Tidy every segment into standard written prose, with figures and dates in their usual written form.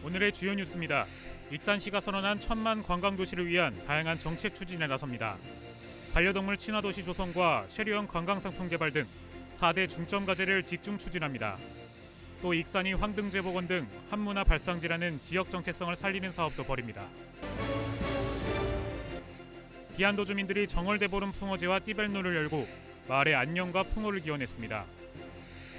오늘의 주요 뉴스입니다. 익산시가 선언한 1000만 관광도시를 위한 다양한 정책 추진에 나섭니다. 반려동물 친화도시 조성과 체류형 관광상품 개발 등 4대 중점 과제를 집중 추진합니다. 또 익산이 황등제복원 등 한문화 발상지라는 지역 정체성을 살리는 사업도 벌입니다. 비안도 주민들이 정월대보름 풍어제와 띠벨로를 열고 마을의 안녕과 풍어를 기원했습니다.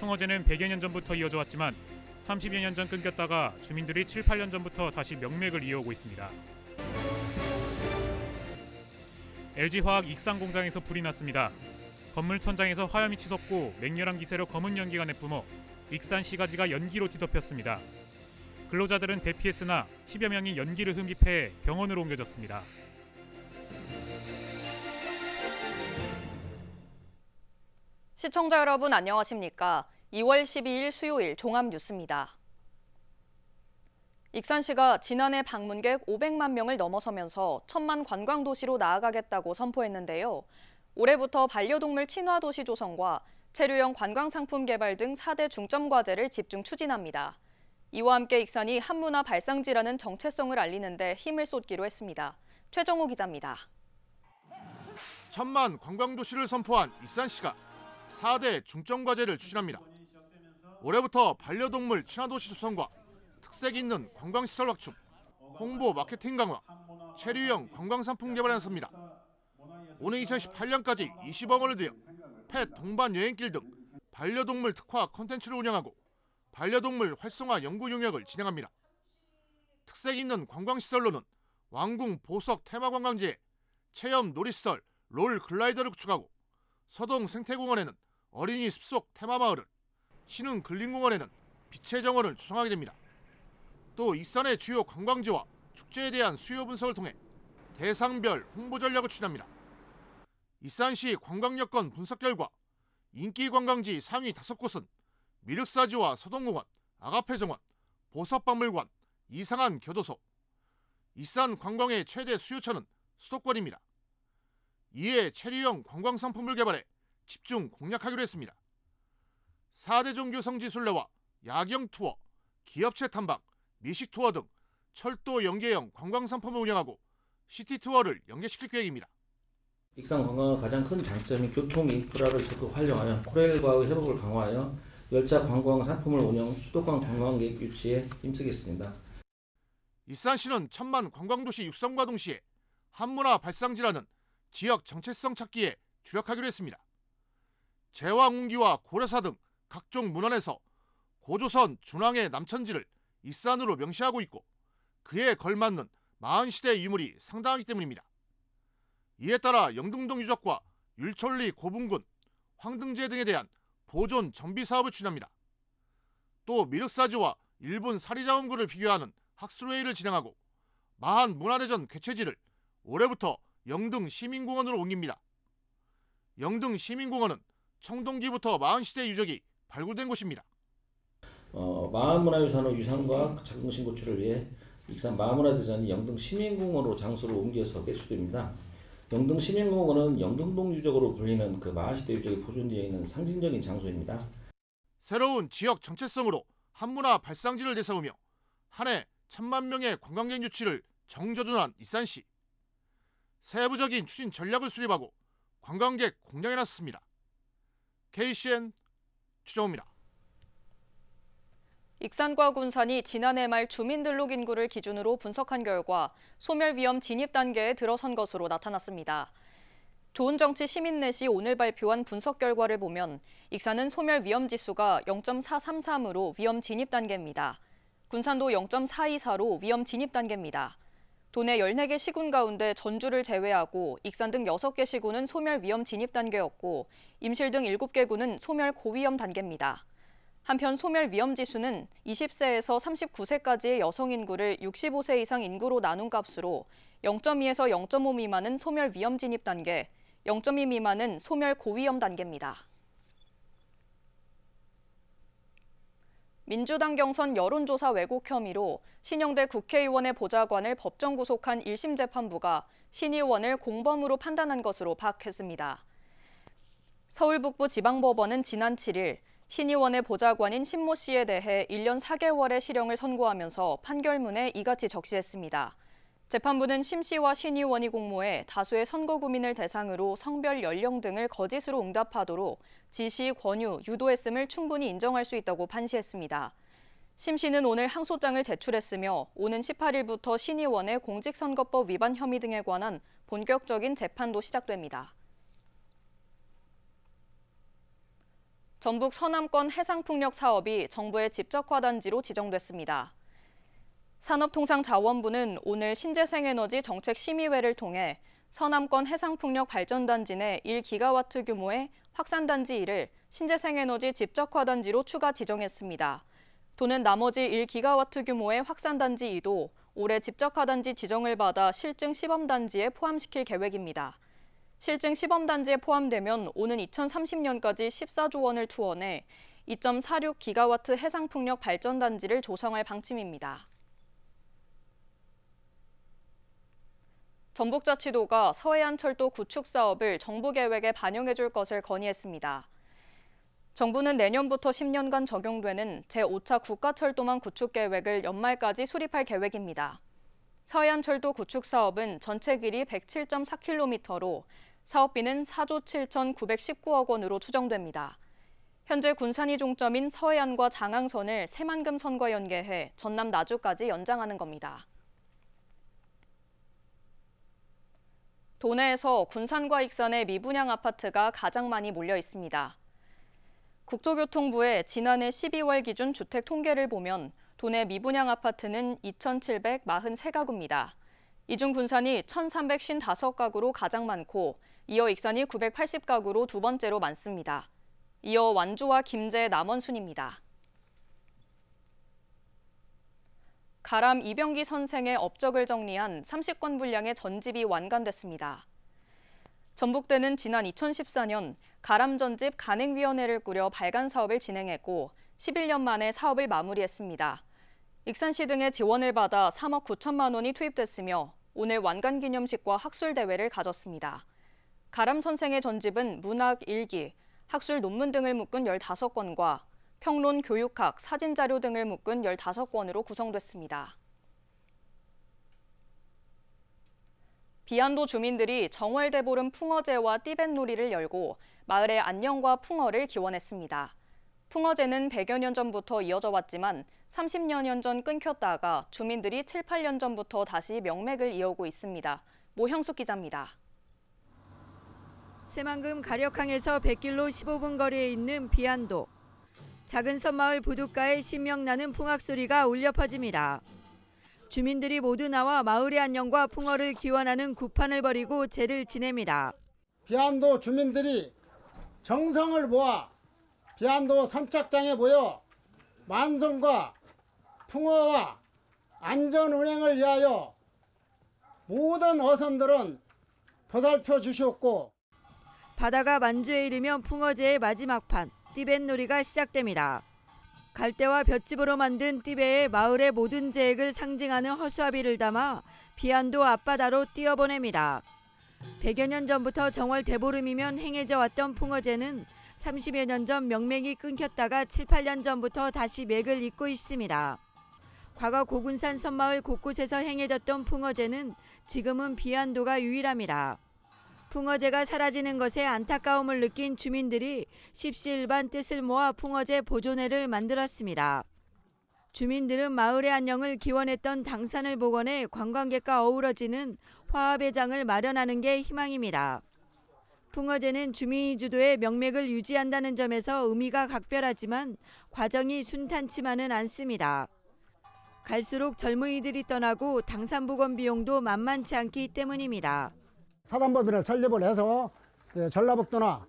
풍어제는 100여 년 전부터 이어져 왔지만 30여 년 전 끊겼다가 주민들이 7, 8년 전부터 다시 명맥을 이어오고 있습니다. LG화학 익산공장에서 불이 났습니다. 건물 천장에서 화염이 치솟고 맹렬한 기세로 검은 연기가 내뿜어 익산 시가지가 연기로 뒤덮였습니다. 근로자들은 대피했으나 10여 명이 연기를 흡입해 병원으로 옮겨졌습니다. 시청자 여러분 안녕하십니까? 2월 12일 수요일 종합뉴스입니다. 익산시가 지난해 방문객 500만 명을 넘어서면서 1000만 관광도시로 나아가겠다고 선포했는데요. 올해부터 반려동물 친화도시 조성과 체류형 관광상품 개발 등 4대 중점 과제를 집중 추진합니다. 이와 함께 익산이 한문화 발상지라는 정체성을 알리는 데 힘을 쏟기로 했습니다. 최정호 기자입니다. 1000만 관광도시를 선포한 익산시가 4대 중점 과제를 추진합니다. 올해부터 반려동물 친화도시 조성과 특색 있는 관광시설 확충, 홍보 마케팅 강화, 체류형 관광상품 개발에 나섭니다. 오는 2018년까지 20억 원을 들여 펫 동반 여행길 등 반려동물 특화 콘텐츠를 운영하고 반려동물 활성화 연구 용역을 진행합니다. 특색 있는 관광시설로는 왕궁 보석 테마관광지에 체험 놀이시설 롤 글라이더를 구축하고 서동 생태공원에는 어린이 숲속 테마마을을, 신흥 근린공원에는 빛의 정원을 조성하게 됩니다. 또 익산의 주요 관광지와 축제에 대한 수요 분석을 통해 대상별 홍보 전략을 추진합니다. 익산시 관광 여건 분석 결과 인기 관광지 상위 5곳은 미륵사지와 서동공원, 아가페정원, 보석박물관, 이상한 교도소. 익산 관광의 최대 수요처는 수도권입니다. 이에 체류형 관광상품을 개발해 집중 공략하기로 했습니다. 4대 종교 성지 순례와 야경 투어, 기업체 탐방, 미식 투어 등 철도 연계형 관광상품을 운영하고 시티 투어를 연계시킬 계획입니다. 익산 관광의 가장 큰 장점이 교통 인프라를 적극 활용하여 코레일과의 협업을 강화하여 열차 관광 상품을 운영, 수도권 관광객 유치에 힘쓰겠습니다. 익산시는 1000만 관광도시 육성과 동시에 한문화 발상지라는 지역 정체성 찾기에 주력하기로 했습니다. 제왕웅기와 고려사 등 각종 문헌에서 고조선 준왕의 남천지를 익산으로 명시하고 있고 그에 걸맞는 마흔시대 유물이 상당하기 때문입니다. 이에 따라 영등동 유적과 율촌리 고분군, 황등제 등에 대한 보존 정비 사업을 추진합니다. 또 미륵사지와 일본 사리자원군을 비교하는 학술회의를 진행하고 마한 문화대전 개최지를 올해부터 영등 시민공원으로 옮깁니다. 영등 시민공원은 청동기부터 마흔시대 유적이 발굴된 곳입니다. 마흔문화유산의 유산과 자긍심 고취를 위해 익산 마흔문화대전이 영등 시민공원으로 장소를 옮겨서 개수됩니다. 영등 시민공원은 영등동 유적으로 불리는 그 마흔시대 유적이 보존되어 있는 상징적인 장소입니다. 새로운 지역 정체성으로 한문화 발상지를 내세우며 한 해 1000만 명의 관광객 유치를 정저준한 익산시. 세부적인 추진 전략을 수립하고 관광객 공략에 나섰습니다. KCN 추정호입니다. 익산과 군산이 지난해 말 주민등록 인구를 기준으로 분석한 결과 소멸 위험 진입 단계에 들어선 것으로 나타났습니다. 좋은정치 시민넷이 오늘 발표한 분석 결과를 보면 익산은 소멸 위험 지수가 0.433으로 위험 진입 단계입니다. 군산도 0.424로 위험 진입 단계입니다. 도내 14개 시군 가운데 전주를 제외하고 익산 등 6개 시군은 소멸 위험 진입 단계였고 임실 등 7개 구는 소멸 고위험 단계입니다. 한편 소멸 위험 지수는 20세에서 39세까지의 여성 인구를 65세 이상 인구로 나눈 값으로 0.2에서 0.5 미만은 소멸 위험 진입 단계, 0.2 미만은 소멸 고위험 단계입니다. 민주당 경선 여론조사 왜곡 혐의로 신영대 국회의원의 보좌관을 법정 구속한 1심 재판부가 신 의원을 공범으로 판단한 것으로 파악했습니다. 서울 북부 지방법원은 지난 7일 신의원의 보좌관인 신모 씨에 대해 1년 4개월의 실형을 선고하면서 판결문에 이같이 적시했습니다. 재판부는 심 씨와 신의원이 공모해 다수의 선고구민을 대상으로 성별, 연령 등을 거짓으로 응답하도록 지시, 권유, 유도했음을 충분히 인정할 수 있다고 판시했습니다. 심 씨는 오늘 항소장을 제출했으며 오는 18일부터 신의원의 공직선거법 위반 혐의 등에 관한 본격적인 재판도 시작됩니다. 전북 서남권 해상풍력 사업이 정부의 집적화단지로 지정됐습니다. 산업통상자원부는 오늘 신재생에너지 정책심의회를 통해 서남권 해상풍력 발전단지 내 1기가와트 규모의 확산단지 1을 신재생에너지 집적화단지로 추가 지정했습니다. 도는 나머지 1기가와트 규모의 확산단지 2도 올해 집적화단지 지정을 받아 실증 시범단지에 포함시킬 계획입니다. 실증 시범단지에 포함되면 오는 2030년까지 14조 원을 투원해 2.46기가와트 해상풍력 발전단지를 조성할 방침입니다. 전북자치도가 서해안철도 구축 사업을 정부 계획에 반영해줄 것을 건의했습니다. 정부는 내년부터 10년간 적용되는 제5차 국가철도망 구축 계획을 연말까지 수립할 계획입니다. 서해안철도 구축 사업은 전체 길이 107.4km로 사업비는 4조 7,919억 원으로 추정됩니다. 현재 군산이 종점인 서해안과 장항선을 새만금선과 연계해 전남 나주까지 연장하는 겁니다. 도내에서 군산과 익산의 미분양 아파트가 가장 많이 몰려 있습니다. 국토교통부의 지난해 12월 기준 주택 통계를 보면 도내 미분양 아파트는 2,743가구입니다. 이 중 군산이 1,355가구로 가장 많고 이어 익산이 980가구로 두 번째로 많습니다. 이어 완주와 김제, 남원 순입니다. 가람 이병기 선생의 업적을 정리한 30권 분량의 전집이 완간됐습니다. 전북대는 지난 2014년 가람 전집 간행위원회를 꾸려 발간 사업을 진행했고 11년 만에 사업을 마무리했습니다. 익산시 등의 지원을 받아 3억 9천만 원이 투입됐으며 오늘 완간 기념식과 학술 대회를 가졌습니다. 가람 선생의 전집은 문학, 일기, 학술 논문 등을 묶은 15권과 평론, 교육학, 사진자료 등을 묶은 15권으로 구성됐습니다. 비안도 주민들이 정월대보름 풍어제와 띠뱃놀이를 열고 마을의 안녕과 풍어를 기원했습니다. 풍어제는 100여 년 전부터 이어져 왔지만 30여 년 전 끊겼다가 주민들이 7, 8년 전부터 다시 명맥을 이어오고 있습니다. 모형숙 기자입니다. 새만금 가력항에서 100길로 15분 거리에 있는 비안도. 작은 섬마을 부둣가에 신명나는 풍악소리가 울려 퍼집니다. 주민들이 모두 나와 마을의 안녕과 풍어를 기원하는 구판을 벌이고 제를 지냅니다. 비안도 주민들이 정성을 모아 비안도 선착장에 모여 만성과 풍어와 안전 운행을 위하여 모든 어선들은 보살펴 주시옵고 바다가 만주에 이르면 풍어제의 마지막 판 띠뱃놀이가 시작됩니다. 갈대와 볏짚으로 만든 띠배에 마을의 모든 재액을 상징하는 허수아비를 담아 비안도 앞바다로 띄어보냅니다. 100여 년 전부터 정월 대보름이면 행해져 왔던 풍어제는 30여 년 전 명맥이 끊겼다가 7, 8년 전부터 다시 맥을 잇고 있습니다. 과거 고군산 섬마을 곳곳에서 행해졌던 풍어제는 지금은 비안도가 유일합니다. 풍어제가 사라지는 것에 안타까움을 느낀 주민들이 십시일반 뜻을 모아 풍어제 보존회를 만들었습니다. 주민들은 마을의 안녕을 기원했던 당산을 복원해 관광객과 어우러지는 화합회장을 마련하는 게 희망입니다. 풍어제는 주민이 주도해 명맥을 유지한다는 점에서 의미가 각별하지만 과정이 순탄치만은 않습니다. 갈수록 젊은이들이 떠나고 당산 복원 비용도 만만치 않기 때문입니다. 사단법인을 설립을 해서 전라북도나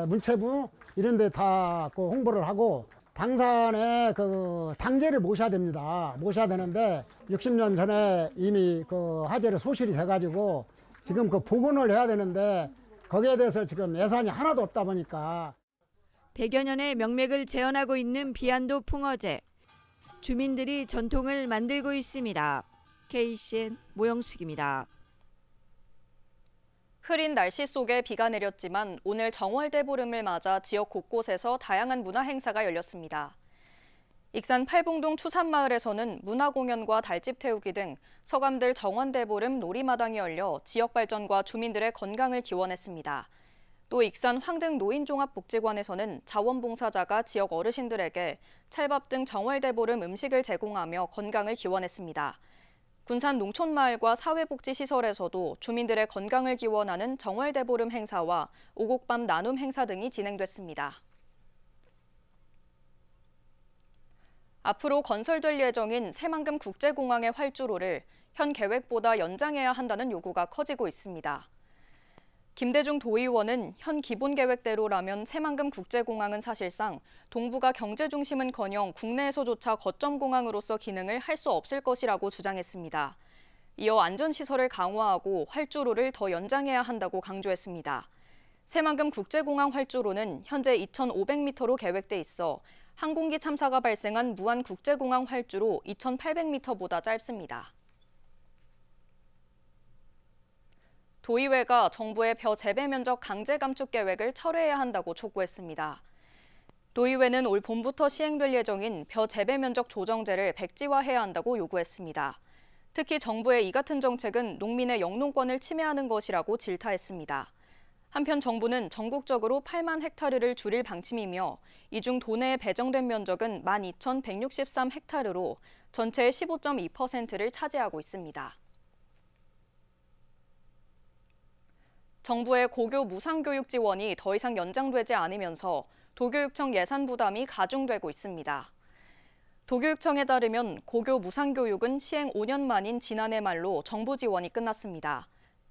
문체부 이런 데 다 홍보를 하고 당산에 그 당제를 모셔야 됩니다. 모셔야 되는데 60년 전에 이미 그 화재로 소실이 돼가지고 지금 그 복원을 해야 되는데 거기에 대해서 지금 예산이 하나도 없다 보니까 100여 년의 명맥을 재현하고 있는 비안도 풍어제. 주민들이 전통을 만들고 있습니다. KCN 모영숙입니다. 흐린 날씨 속에 비가 내렸지만 오늘 정월대보름을 맞아 지역 곳곳에서 다양한 문화 행사가 열렸습니다. 익산 팔봉동 추산마을에서는 문화공연과 달집 태우기 등 서감들 정원대보름 놀이마당이 열려 지역 발전과 주민들의 건강을 기원했습니다. 또 익산 황등 노인종합복지관에서는 자원봉사자가 지역 어르신들에게 찰밥 등 정월대보름 음식을 제공하며 건강을 기원했습니다. 군산 농촌마을과 사회복지시설에서도 주민들의 건강을 기원하는 정월대보름 행사와 오곡밤 나눔 행사 등이 진행됐습니다. 앞으로 건설될 예정인 새만금 국제공항의 활주로를 현 계획보다 연장해야 한다는 요구가 커지고 있습니다. 김대중 도의원은 현 기본 계획대로라면 새만금 국제공항은 사실상 동북아 경제 중심은커녕 국내에서조차 거점 공항으로서 기능을 할 수 없을 것이라고 주장했습니다. 이어 안전시설을 강화하고 활주로를 더 연장해야 한다고 강조했습니다. 새만금 국제공항 활주로는 현재 2,500m로 계획돼 있어 항공기 참사가 발생한 무안 국제공항 활주로 2,800m보다 짧습니다. 도의회가 정부의 벼 재배 면적 강제 감축 계획을 철회해야 한다고 촉구했습니다. 도의회는 올 봄부터 시행될 예정인 벼 재배 면적 조정제를 백지화해야 한다고 요구했습니다. 특히 정부의 이 같은 정책은 농민의 영농권을 침해하는 것이라고 질타했습니다. 한편 정부는 전국적으로 8만 헥타르를 줄일 방침이며 이 중 도내에 배정된 면적은 12,163헥타르로 전체의 15.2%를 차지하고 있습니다. 정부의 고교 무상교육 지원이 더 이상 연장되지 않으면서 도교육청 예산 부담이 가중되고 있습니다. 도교육청에 따르면 고교 무상교육은 시행 5년 만인 지난해 말로 정부 지원이 끝났습니다.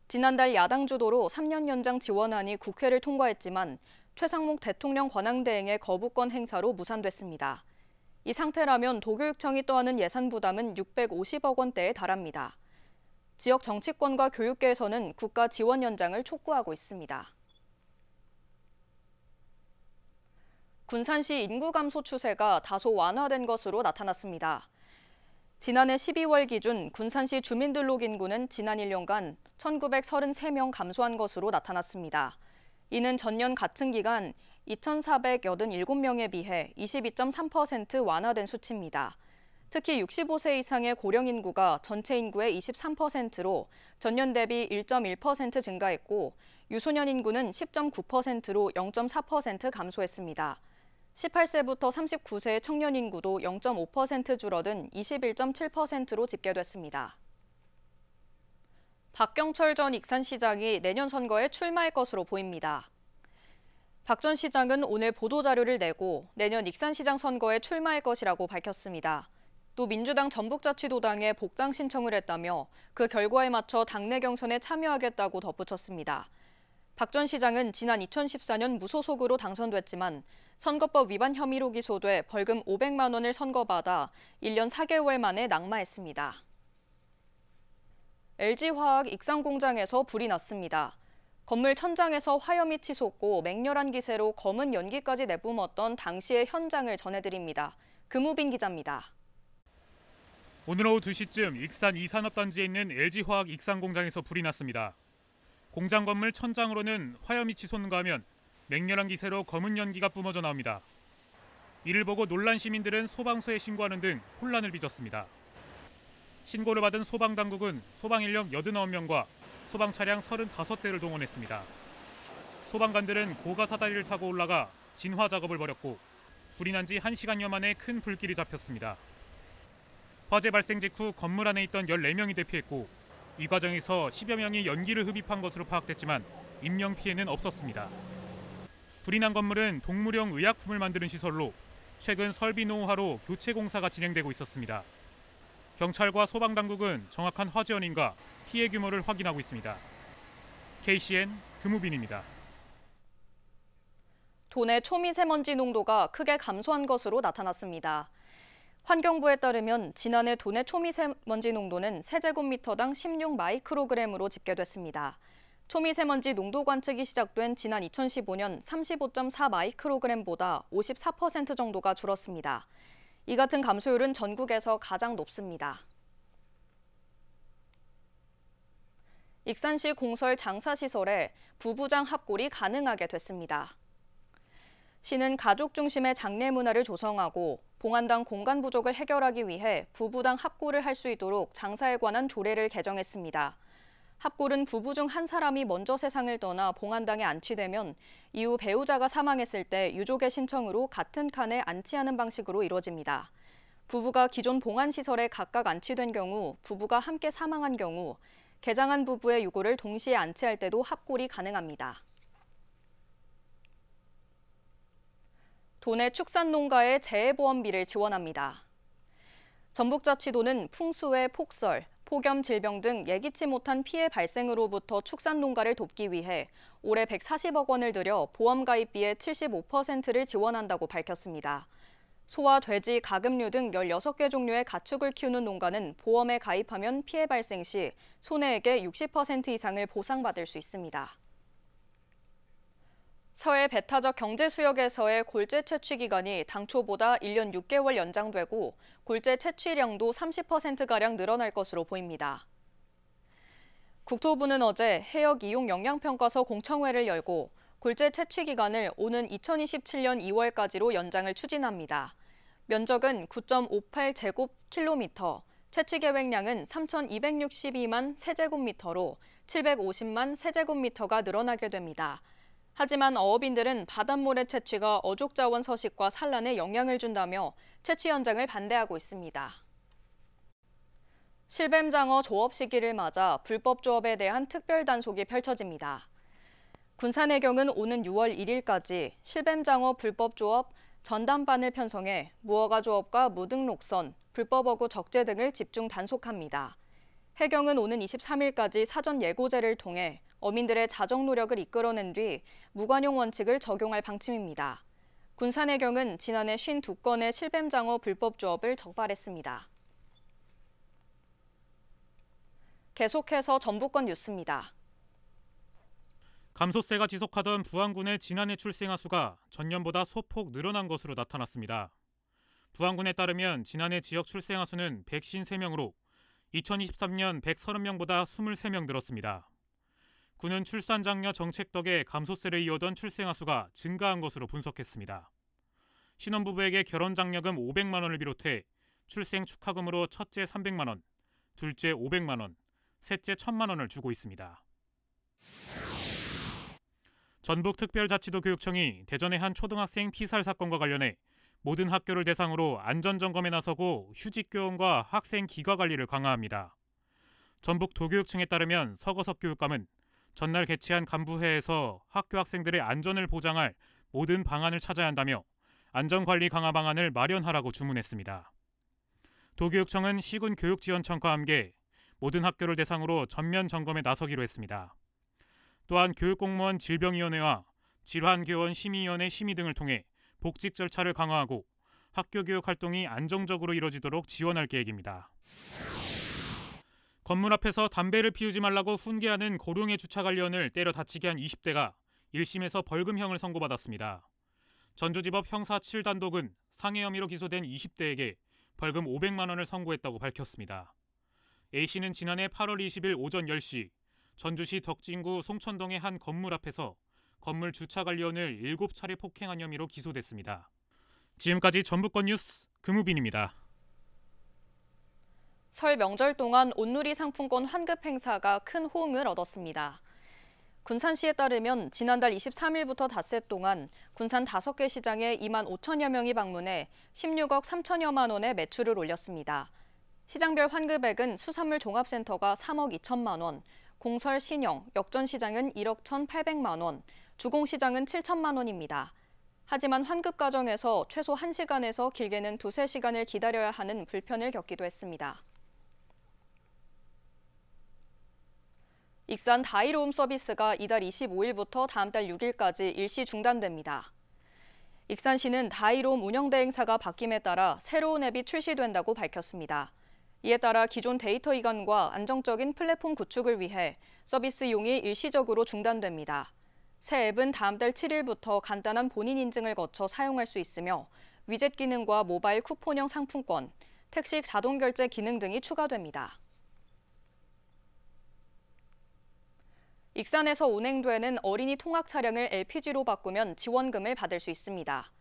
지난달 야당 주도로 3년 연장 지원안이 국회를 통과했지만 최상목 대통령 권한대행의 거부권 행사로 무산됐습니다. 이 상태라면 도교육청이 떠안은 예산 부담은 650억 원대에 달합니다. 지역 정치권과 교육계에서는 국가 지원 연장을 촉구하고 있습니다. 군산시 인구 감소 추세가 다소 완화된 것으로 나타났습니다. 지난해 12월 기준 군산시 주민등록 인구는 지난 1년간 1,933명 감소한 것으로 나타났습니다. 이는 전년 같은 기간 2,487명에 비해 22.3% 완화된 수치입니다. 특히 65세 이상의 고령 인구가 전체 인구의 23%로 전년 대비 1.1% 증가했고 유소년 인구는 10.9%로 0.4% 감소했습니다. 18세부터 39세의 청년 인구도 0.5% 줄어든 21.7%로 집계됐습니다. 박경철 전 익산시장이 내년 선거에 출마할 것으로 보입니다. 박 전 시장은 오늘 보도자료를 내고 내년 익산시장 선거에 출마할 것이라고 밝혔습니다. 또 민주당 전북자치도당에 복당 신청을 했다며 그 결과에 맞춰 당내 경선에 참여하겠다고 덧붙였습니다. 박 전 시장은 지난 2014년 무소속으로 당선됐지만 선거법 위반 혐의로 기소돼 벌금 500만 원을 선고받아 1년 4개월 만에 낙마했습니다. LG화학 익산공장에서 불이 났습니다. 건물 천장에서 화염이 치솟고 맹렬한 기세로 검은 연기까지 내뿜었던 당시의 현장을 전해드립니다. 금우빈 기자입니다. 오늘 오후 2시쯤 익산 이산업단지에 있는 LG화학 익산공장에서 불이 났습니다. 공장 건물 천장으로는 화염이 치솟는가 하면 맹렬한 기세로 검은 연기가 뿜어져 나옵니다. 이를 보고 놀란 시민들은 소방서에 신고하는 등 혼란을 빚었습니다. 신고를 받은 소방당국은 소방 인력 89명과 소방 차량 35대를 동원했습니다. 소방관들은 고가 사다리를 타고 올라가 진화 작업을 벌였고 불이 난 지 1시간여 만에 큰 불길이 잡혔습니다. 화재 발생 직후 건물 안에 있던 14명이 대피했고 이 과정에서 10여 명이 연기를 흡입한 것으로 파악됐지만 인명 피해는 없었습니다. 불이 난 건물은 동물용 의약품을 만드는 시설로 최근 설비 노후화로 교체 공사가 진행되고 있었습니다. 경찰과 소방당국은 정확한 화재 원인과 피해 규모를 확인하고 있습니다. KCN 금우빈입니다. 도내 초미세먼지 농도가 크게 감소한 것으로 나타났습니다. 환경부에 따르면 지난해 도내 초미세먼지 농도는 세제곱미터당 16마이크로그램으로 집계됐습니다. 초미세먼지 농도 관측이 시작된 지난 2015년 35.4마이크로그램보다 54% 정도가 줄었습니다. 이 같은 감소율은 전국에서 가장 높습니다. 익산시 공설 장사시설에 부부장 합골이 가능하게 됐습니다. 시는 가족 중심의 장례 문화를 조성하고 봉안당 공간 부족을 해결하기 위해 부부당 합골을 할 수 있도록 장사에 관한 조례를 개정했습니다. 합골은 부부 중 한 사람이 먼저 세상을 떠나 봉안당에 안치되면 이후 배우자가 사망했을 때 유족의 신청으로 같은 칸에 안치하는 방식으로 이루어집니다. 부부가 기존 봉안시설에 각각 안치된 경우, 부부가 함께 사망한 경우, 개장한 부부의 유골을 동시에 안치할 때도 합골이 가능합니다. 도내 축산농가의 재해보험비를 지원합니다. 전북자치도는 풍수해 폭설, 폭염, 질병 등 예기치 못한 피해 발생으로부터 축산농가를 돕기 위해 올해 140억 원을 들여 보험 가입비의 75%를 지원한다고 밝혔습니다. 소와 돼지, 가금류 등 16개 종류의 가축을 키우는 농가는 보험에 가입하면 피해 발생 시 손해액의 60% 이상을 보상받을 수 있습니다. 서해 배타적 경제수역에서의 골재 채취 기간이 당초보다 1년 6개월 연장되고 골재 채취량도 30%가량 늘어날 것으로 보입니다. 국토부는 어제 해역 이용 영향평가서 공청회를 열고 골재 채취 기간을 오는 2027년 2월까지로 연장을 추진합니다. 면적은 9.58제곱킬로미터, 채취 계획량은 3,262만 세제곱미터로 750만 세제곱미터가 늘어나게 됩니다. 하지만 어업인들은 바닷모래 채취가 어족자원 서식과 산란에 영향을 준다며 채취 연장을 반대하고 있습니다. 실뱀장어 조업 시기를 맞아 불법 조업에 대한 특별 단속이 펼쳐집니다. 군산해경은 오는 6월 1일까지 실뱀장어 불법 조업 전담반을 편성해 무허가 조업과 무등록선, 불법 어구 적재 등을 집중 단속합니다. 해경은 오는 23일까지 사전 예고제를 통해 어민들의 자정 노력을 이끌어낸 뒤 무관용 원칙을 적용할 방침입니다. 군산해경은 지난해 52건의 실뱀장어 불법 조업을 적발했습니다. 계속해서 전북권 뉴스입니다. 감소세가 지속하던 부안군의 지난해 출생아 수가 전년보다 소폭 늘어난 것으로 나타났습니다. 부안군에 따르면 지난해 지역 출생아 수는 153명으로 2023년 130명보다 23명 늘었습니다. 군은 출산장려 정책 덕에 감소세를 이어던 출생아 수가 증가한 것으로 분석했습니다. 신혼부부에게 결혼장려금 500만 원을 비롯해 출생 축하금으로 첫째 300만 원, 둘째 500만 원, 셋째 1,000만 원을 주고 있습니다. 전북특별자치도 교육청이 대전의 한 초등학생 피살 사건과 관련해 모든 학교를 대상으로 안전점검에 나서고 휴직교원과 학생 기과관리를 강화합니다. 전북도교육청에 따르면 서거섭 교육감은 전날 개최한 간부회에서 학교 학생들의 안전을 보장할 모든 방안을 찾아야 한다며 안전관리 강화 방안을 마련하라고 주문했습니다. 도교육청은 시군 교육지원청과 함께 모든 학교를 대상으로 전면 점검에 나서기로 했습니다. 또한 교육공무원 질병위원회와 질환교원 심의위원회 심의 등을 통해 복직 절차를 강화하고 학교 교육 활동이 안정적으로 이뤄지도록 지원할 계획입니다. 건물 앞에서 담배를 피우지 말라고 훈계하는 고령의 주차관리원을 때려 다치게 한 20대가 1심에서 벌금형을 선고받았습니다. 전주지법 형사 7단독은 상해 혐의로 기소된 20대에게 벌금 500만 원을 선고했다고 밝혔습니다. A씨는 지난해 8월 20일 오전 10시 전주시 덕진구 송천동의 한 건물 앞에서 건물 주차관리원을 7차례 폭행한 혐의로 기소됐습니다. 지금까지 전북권 뉴스 금우빈입니다. 설 명절 동안 온누리 상품권 환급 행사가 큰 호응을 얻었습니다. 군산시에 따르면 지난달 23일부터 닷새 동안 군산 5개 시장에 2만 5천여 명이 방문해 16억 3천여만 원의 매출을 올렸습니다. 시장별 환급액은 수산물 종합센터가 3억 2천만 원, 공설 신영, 역전시장은 1억 1,800만 원, 주공시장은 7천만 원입니다. 하지만 환급 과정에서 최소 1시간에서 길게는 2-3시간을 기다려야 하는 불편을 겪기도 했습니다. 익산 다이로움 서비스가 이달 25일부터 다음 달 6일까지 일시 중단됩니다. 익산시는 다이로움 운영대행사가 바뀜에 따라 새로운 앱이 출시된다고 밝혔습니다. 이에 따라 기존 데이터 이관과 안정적인 플랫폼 구축을 위해 서비스 이용이 일시적으로 중단됩니다. 새 앱은 다음 달 7일부터 간단한 본인 인증을 거쳐 사용할 수 있으며 위젯 기능과 모바일 쿠폰형 상품권, 택시 자동 결제 기능 등이 추가됩니다. 익산에서 운행되는 어린이 통학 차량을 LPG로 바꾸면 지원금을 받을 수 있습니다.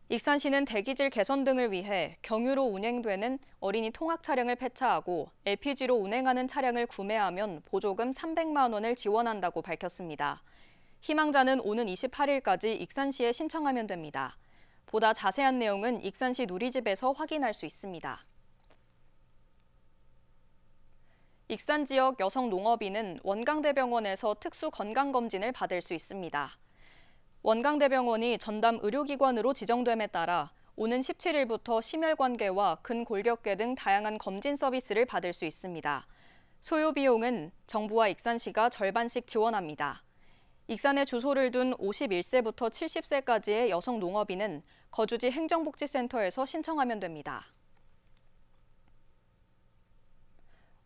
익산시는 대기질 개선 등을 위해 경유로 운행되는 어린이 통학 차량을 폐차하고 LPG로 운행하는 차량을 구매하면 보조금 300만 원을 지원한다고 밝혔습니다. 희망자는 오는 28일까지 익산시에 신청하면 됩니다. 보다 자세한 내용은 익산시 누리집에서 확인할 수 있습니다. 익산 지역 여성 농업인은 원광대병원에서 특수 건강검진을 받을 수 있습니다. 원광대병원이 전담 의료기관으로 지정됨에 따라 오는 17일부터 심혈관계와 근골격계 등 다양한 검진 서비스를 받을 수 있습니다. 소요 비용은 정부와 익산시가 절반씩 지원합니다. 익산에 주소를 둔 51세부터 70세까지의 여성 농업인은 거주지 행정복지센터에서 신청하면 됩니다.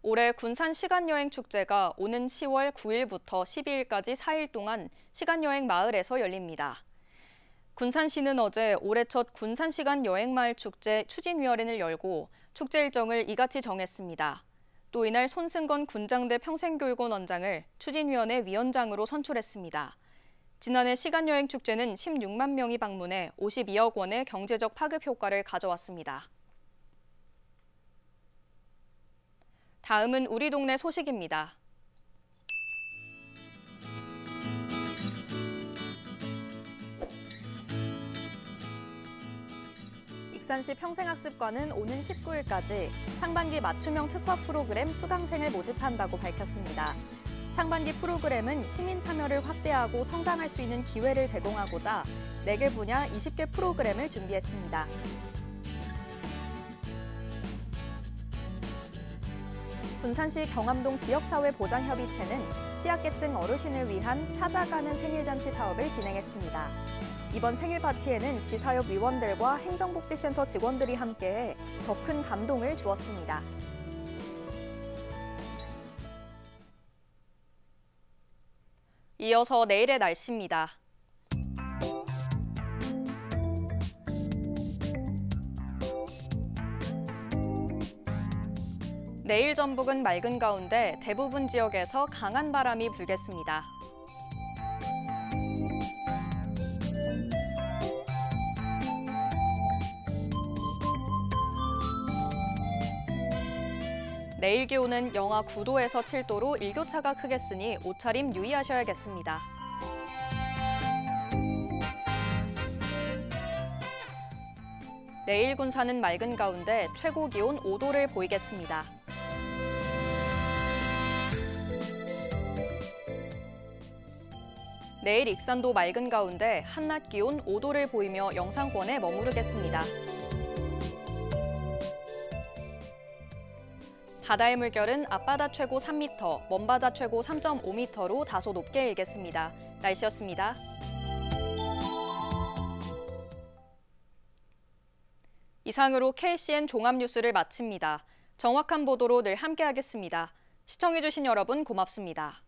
올해 군산 시간여행축제가 오는 10월 9일부터 12일까지 4일 동안 시간여행 마을에서 열립니다. 군산시는 어제 올해 첫 군산 시간여행마을 축제 추진위원회를 열고 축제 일정을 이같이 정했습니다. 또 이날 손승건 군장대 평생교육원 원장을 추진위원회 위원장으로 선출했습니다. 지난해 시간여행축제는 16만 명이 방문해 52억 원의 경제적 파급 효과를 가져왔습니다. 다음은 우리 동네 소식입니다. 익산시 평생학습관은 오는 19일까지 상반기 맞춤형 특화 프로그램 수강생을 모집한다고 밝혔습니다. 상반기 프로그램은 시민 참여를 확대하고 성장할 수 있는 기회를 제공하고자 4개 분야 20개 프로그램을 준비했습니다. 군산시 경암동 지역사회보장협의체는 취약계층 어르신을 위한 찾아가는 생일잔치 사업을 진행했습니다. 이번 생일 파티에는 지사협 위원들과 행정복지센터 직원들이 함께해 더 큰 감동을 주었습니다. 이어서 내일의 날씨입니다. 내일 전북은 맑은 가운데 대부분 지역에서 강한 바람이 불겠습니다. 내일 기온은 영하 9도에서 7도로 일교차가 크겠으니 옷차림 유의하셔야겠습니다. 내일 군산은 맑은 가운데 최고 기온 5도를 보이겠습니다. 내일 익산도 맑은 가운데 한낮 기온 5도를 보이며 영상권에 머무르겠습니다. 바다의 물결은 앞바다 최고 3m, 먼바다 최고 3.5m로 다소 높게 일겠습니다. 날씨였습니다. 이상으로 KCN 종합뉴스를 마칩니다. 정확한 보도로 늘 함께하겠습니다. 시청해주신 여러분 고맙습니다.